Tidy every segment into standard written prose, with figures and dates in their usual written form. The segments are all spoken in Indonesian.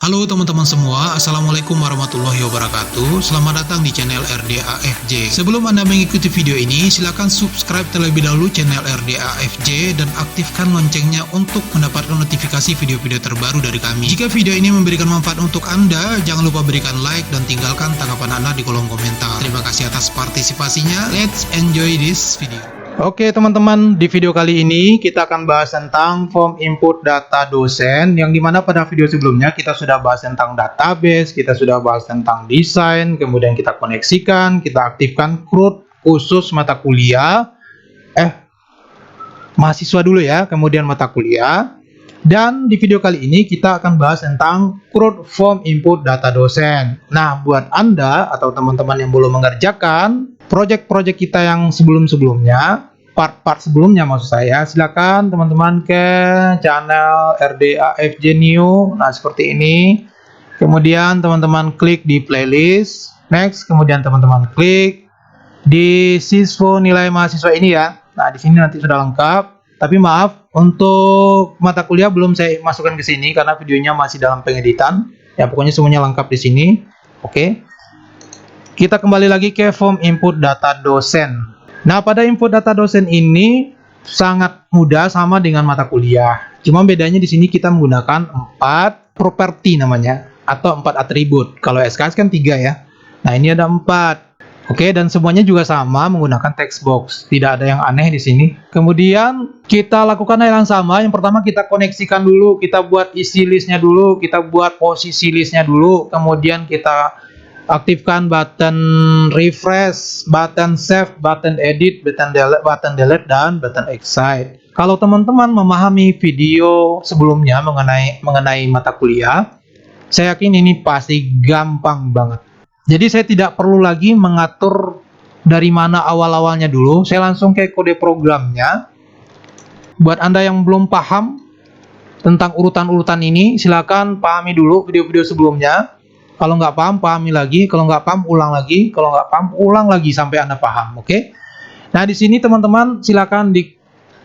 Halo teman-teman semua, Assalamualaikum warahmatullahi wabarakatuh. Selamat datang di channel RDAFJ. Sebelum Anda mengikuti video ini, silakan subscribe terlebih dahulu channel RDAFJ dan aktifkan loncengnya untuk mendapatkan notifikasi video-video terbaru dari kami. Jika video ini memberikan manfaat untuk Anda, jangan lupa berikan like dan tinggalkan tanggapan Anda di kolom komentar. Terima kasih atas partisipasinya. Let's enjoy this video. Oke teman-teman, di video kali ini kita akan bahas tentang form input data dosen, yang dimana pada video sebelumnya kita sudah bahas tentang database, kita sudah bahas tentang desain, kemudian kita koneksikan, kita aktifkan CRUD khusus mata kuliah, mahasiswa dulu ya, kemudian mata kuliah. Dan di video kali ini kita akan bahas tentang CRUD form input data dosen. Nah, buat Anda atau teman-teman yang belum mengerjakan project-project kita yang sebelum-sebelumnya, part-part sebelumnya maksud saya, silakan teman-teman ke channel RDAFJ New. Nah, seperti ini. Kemudian teman-teman klik di playlist. Next, kemudian teman-teman klik di siswa nilai mahasiswa ini ya. Nah, di sini nanti sudah lengkap. Tapi maaf, untuk mata kuliah belum saya masukkan ke sini karena videonya masih dalam pengeditan. Ya, pokoknya semuanya lengkap di sini. Oke. Kita kembali lagi ke form input data dosen. Nah, pada input data dosen ini sangat mudah sama dengan mata kuliah. Cuma bedanya di sini kita menggunakan 4 properti namanya atau 4 atribut. Kalau SKS kan 3 ya. Nah, ini ada 4. Oke, dan semuanya juga sama menggunakan text box. Tidak ada yang aneh di sini. Kemudian kita lakukan hal yang sama. Yang pertama kita koneksikan dulu, kita buat isi listnya dulu, kita buat posisi listnya dulu. Kemudian kita aktifkan button refresh, button save, button edit, button delete, dan button excite. Kalau teman-teman memahami video sebelumnya mengenai mata kuliah, saya yakin ini pasti gampang banget. Jadi saya tidak perlu lagi mengatur dari mana awal-awalnya dulu. Saya langsung ke kode programnya. Buat Anda yang belum paham tentang urutan-urutan ini, silakan pahami dulu video-video sebelumnya. Kalau nggak paham, pahami lagi. Kalau nggak paham, ulang lagi. Kalau nggak paham, ulang lagi sampai Anda paham. Oke? Nah, di sini teman-teman silakan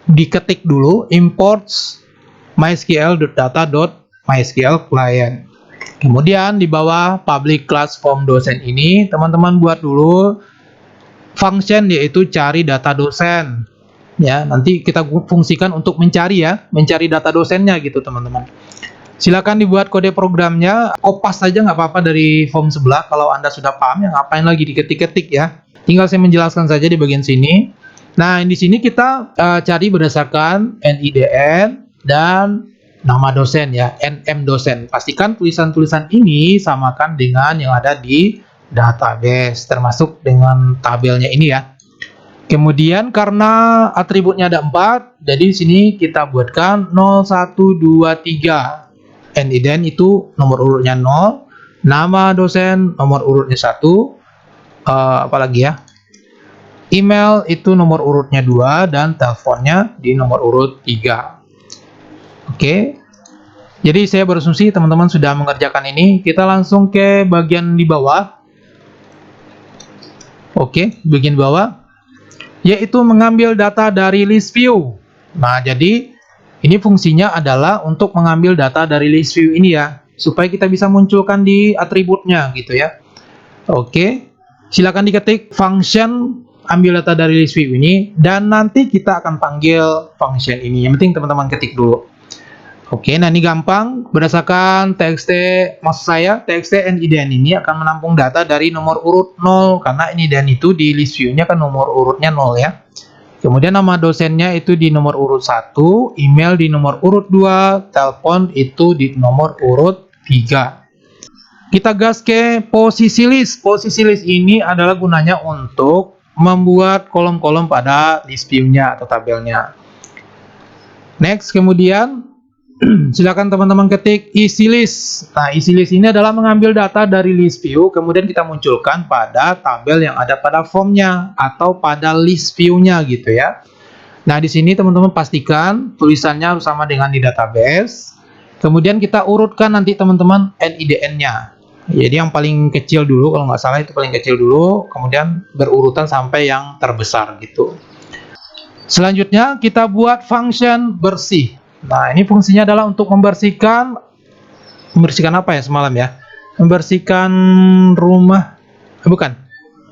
diketik dulu imports mysql.data.mysql client. Kemudian di bawah public class form dosen ini, teman-teman buat dulu function yaitu cari data dosen. Ya, nanti kita fungsikan untuk mencari ya, mencari data dosennya gitu teman-teman. Silakan dibuat kode programnya, kopas saja nggak apa-apa dari form sebelah. Kalau Anda sudah paham, ya ngapain lagi diketik-ketik ya. Tinggal saya menjelaskan saja di bagian sini. Nah, di sini kita cari berdasarkan NIDN dan nama dosen ya, NM dosen. Pastikan tulisan-tulisan ini samakan dengan yang ada di database, termasuk dengan tabelnya ini ya. Kemudian karena atributnya ada 4, jadi di sini kita buatkan 0, 1, 2, 3. NIDN itu nomor urutnya 0, nama dosen nomor urutnya 1, apalagi ya. Email itu nomor urutnya 2 dan teleponnya di nomor urut 3. Oke, jadi saya berasumsi teman-teman sudah mengerjakan ini. Kita langsung ke bagian di bawah. Oke, bagian bawah, yaitu mengambil data dari list view. Nah, jadi ini fungsinya adalah untuk mengambil data dari list view ini ya, supaya kita bisa munculkan di atributnya gitu ya. Oke, silakan diketik function ambil data dari list view ini, dan nanti kita akan panggil function ini. Yang penting teman-teman ketik dulu. Oke, nah ini gampang. Berdasarkan TXT, maksud saya TXT NIDN ini akan menampung data dari nomor urut 0, karena NIDN itu di list view-nya kan nomor urutnya 0 ya. Kemudian nama dosennya itu di nomor urut 1, email di nomor urut 2, telepon itu di nomor urut 3. Kita gas ke posisi list. Posisi list ini adalah gunanya untuk membuat kolom-kolom pada list view-nya atau tabelnya. Next, kemudian silakan teman-teman ketik isi list. Nah, isi list ini adalah mengambil data dari list view, kemudian kita munculkan pada tabel yang ada pada formnya atau pada list view-nya gitu ya. Nah, di sini teman-teman pastikan tulisannya harus sama dengan di database. Kemudian kita urutkan nanti teman-teman NIDN-nya. Jadi yang paling kecil dulu, kalau nggak salah itu paling kecil dulu, kemudian berurutan sampai yang terbesar gitu. Selanjutnya kita buat function bersih. Nah, ini fungsinya adalah untuk membersihkan Membersihkan apa ya semalam ya? Membersihkan rumah, bukan.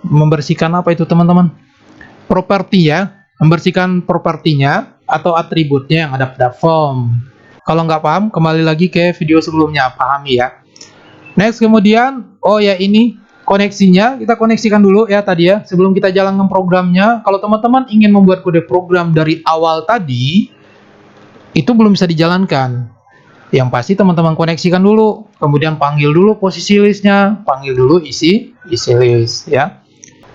Membersihkan apa itu teman-teman? Properti ya. Membersihkan propertinya atau atributnya yang ada pada form. Kalau nggak paham, kembali lagi ke video sebelumnya, pahami ya. Next, kemudian, oh ya ini koneksinya, kita koneksikan dulu ya tadi ya, sebelum kita jalankan programnya. Kalau teman-teman ingin membuat kode program dari awal tadi, itu belum bisa dijalankan. Yang pasti teman-teman koneksikan dulu, kemudian panggil dulu posisi listnya, panggil dulu isi list ya.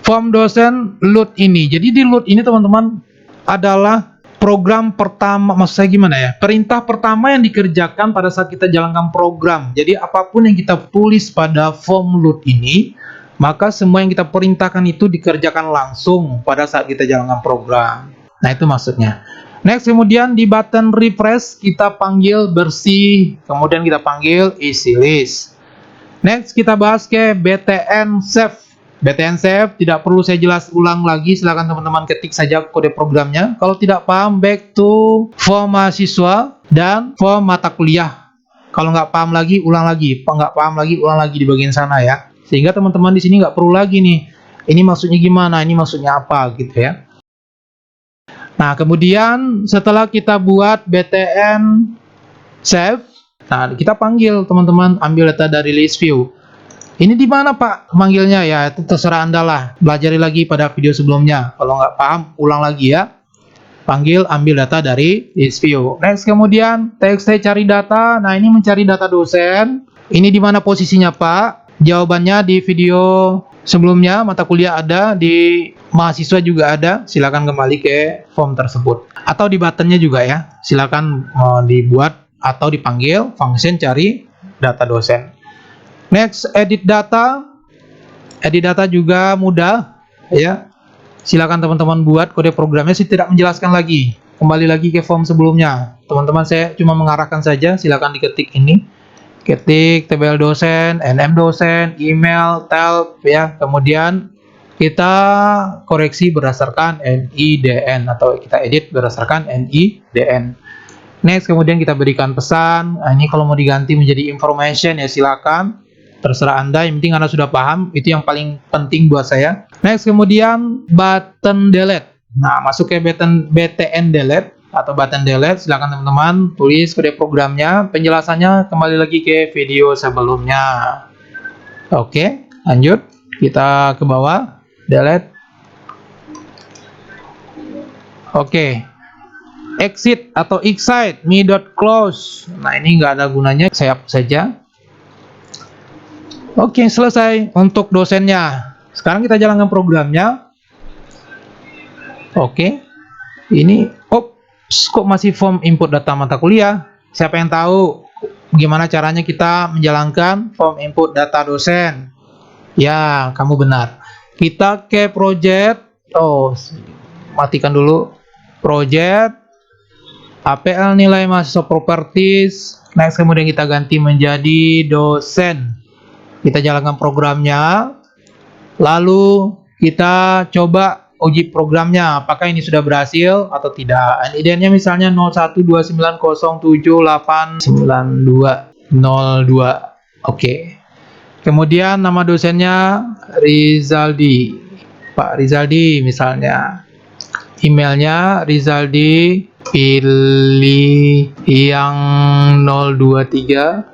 Form dosen load ini, jadi di load ini teman-teman adalah program pertama, maksud saya gimana ya, perintah pertama yang dikerjakan pada saat kita jalankan program. Jadi apapun yang kita tulis pada form load ini, maka semua yang kita perintahkan itu dikerjakan langsung pada saat kita jalankan program. Nah itu maksudnya. Next, kemudian di button refresh kita panggil bersih, kemudian kita panggil isi list. Next, kita bahas ke btn save. BTN Save tidak perlu saya jelas ulang lagi, silakan teman-teman ketik saja kode programnya. Kalau tidak paham, back to form mahasiswa dan form mata kuliah. Kalau nggak paham lagi, ulang lagi. Nggak paham lagi, ulang lagi di bagian sana ya. Sehingga teman-teman di sini nggak perlu lagi nih. Ini maksudnya gimana? Ini maksudnya apa gitu ya. Nah, kemudian setelah kita buat BTN Save, nah kita panggil teman-teman ambil data dari list view. Ini di mana Pak manggilnya ya? Itu terserah Anda lah. Belajari lagi pada video sebelumnya. Kalau nggak paham, ulang lagi ya. Panggil ambil data dari list view. Next, kemudian txt cari data. Nah, ini mencari data dosen. Ini di mana posisinya Pak? Jawabannya di video sebelumnya, mata kuliah ada, di mahasiswa juga ada. Silakan kembali ke form tersebut. Atau di buttonnya juga ya. Silakan dibuat atau dipanggil function cari data dosen. Next, edit data. Edit data juga mudah ya. Silakan teman-teman buat kode programnya, saya tidak menjelaskan lagi. Kembali lagi ke form sebelumnya. Teman-teman saya cuma mengarahkan saja, silakan diketik ini. Ketik tbl dosen, nm dosen, email, tel ya. Kemudian kita koreksi berdasarkan NIDN atau kita edit berdasarkan NIDN. Next, kemudian kita berikan pesan. Nah, ini kalau mau diganti menjadi information ya silakan. Terserah Anda, yang penting Anda sudah paham, itu yang paling penting buat saya. Next, kemudian button delete. Nah, masuk ke btn delete atau button delete, silakan teman-teman tulis kode programnya, penjelasannya kembali lagi ke video sebelumnya. Oke, lanjut, kita ke bawah, delete. Oke, exit atau exit me.close. Nah, ini nggak ada gunanya, saya hapus saja. Oke, selesai untuk dosennya. Sekarang kita jalankan programnya. Oke. Ini, kok masih form input data mata kuliah? Siapa yang tahu bagaimana caranya kita menjalankan form input data dosen? Ya, kamu benar. Kita ke project. Matikan dulu. Project. APL nilai mahasiswa properties. Next, kemudian kita ganti menjadi dosen. Kita jalankan programnya, lalu kita coba uji programnya, apakah ini sudah berhasil atau tidak. NIDN-nya misalnya 012907899202. Oke. Kemudian nama dosennya Rizaldi, Pak Rizaldi misalnya. Emailnya Rizaldi pilih yang 023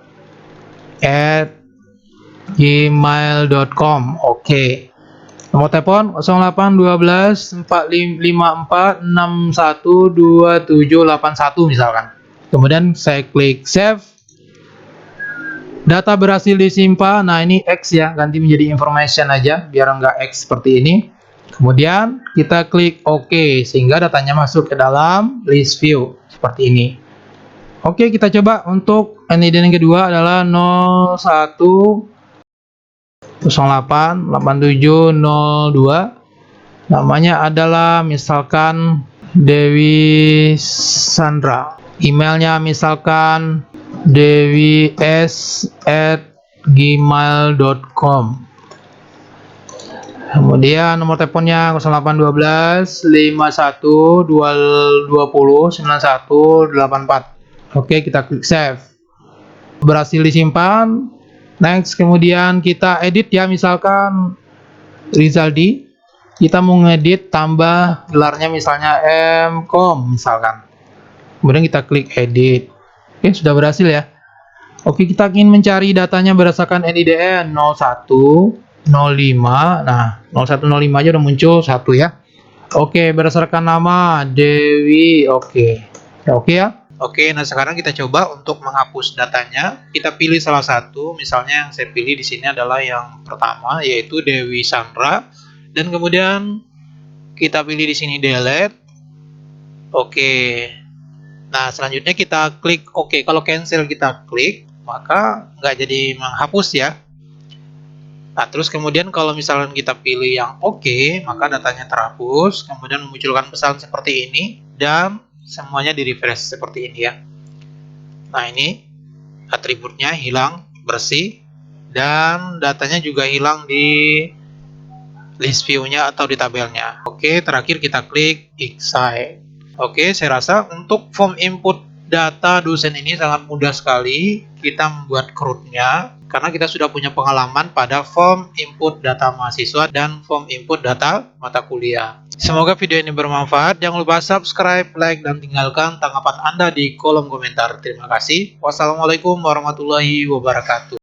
@gmail.com. Oke. Nomor telepon 0812 4554 612781 misalkan. Kemudian saya klik save. Data berhasil disimpan. Nah, ini X ya, ganti menjadi information aja biar enggak X seperti ini. Kemudian kita klik OK sehingga datanya masuk ke dalam list view seperti ini. Oke, kita coba untuk NIDN yang kedua adalah 01088702. Namanya adalah misalkan Dewi Sandra. Emailnya misalkan dewi.s@gmail.com. Kemudian nomor teleponnya 0812 51 220 9184. Oke, kita klik save. Berhasil disimpan. Next, kemudian kita edit ya, misalkan Rizaldi. Kita mau ngedit tambah gelarnya misalnya Mkom misalkan. Kemudian kita klik edit. Oke, sudah berhasil ya. Oke, kita ingin mencari datanya berdasarkan NIDN 0105. Nah, 0105 aja udah muncul satu ya. Oke, berdasarkan nama Dewi. Oke. Oke ya. Oke, nah sekarang kita coba untuk menghapus datanya. Kita pilih salah satu, misalnya yang saya pilih di sini adalah yang pertama, yaitu Dewi Sandra. Dan kemudian kita pilih di sini delete. Oke. Nah, selanjutnya kita klik OK. Kalau cancel kita klik, maka nggak jadi menghapus ya. Nah, terus kemudian kalau misalnya kita pilih yang OK, maka datanya terhapus, kemudian memunculkan pesan seperti ini, dan semuanya di refresh seperti ini ya. Nah, ini atributnya hilang, bersih, dan datanya juga hilang di list view-nya atau di tabelnya. Oke, terakhir kita klik Excite. Oke, saya rasa untuk form input data dosen ini sangat mudah sekali kita membuat CRUD-nya karena kita sudah punya pengalaman pada form input data mahasiswa dan form input data mata kuliah. Semoga video ini bermanfaat. Jangan lupa subscribe, like, dan tinggalkan tanggapan Anda di kolom komentar. Terima kasih. Wassalamualaikum warahmatullahi wabarakatuh.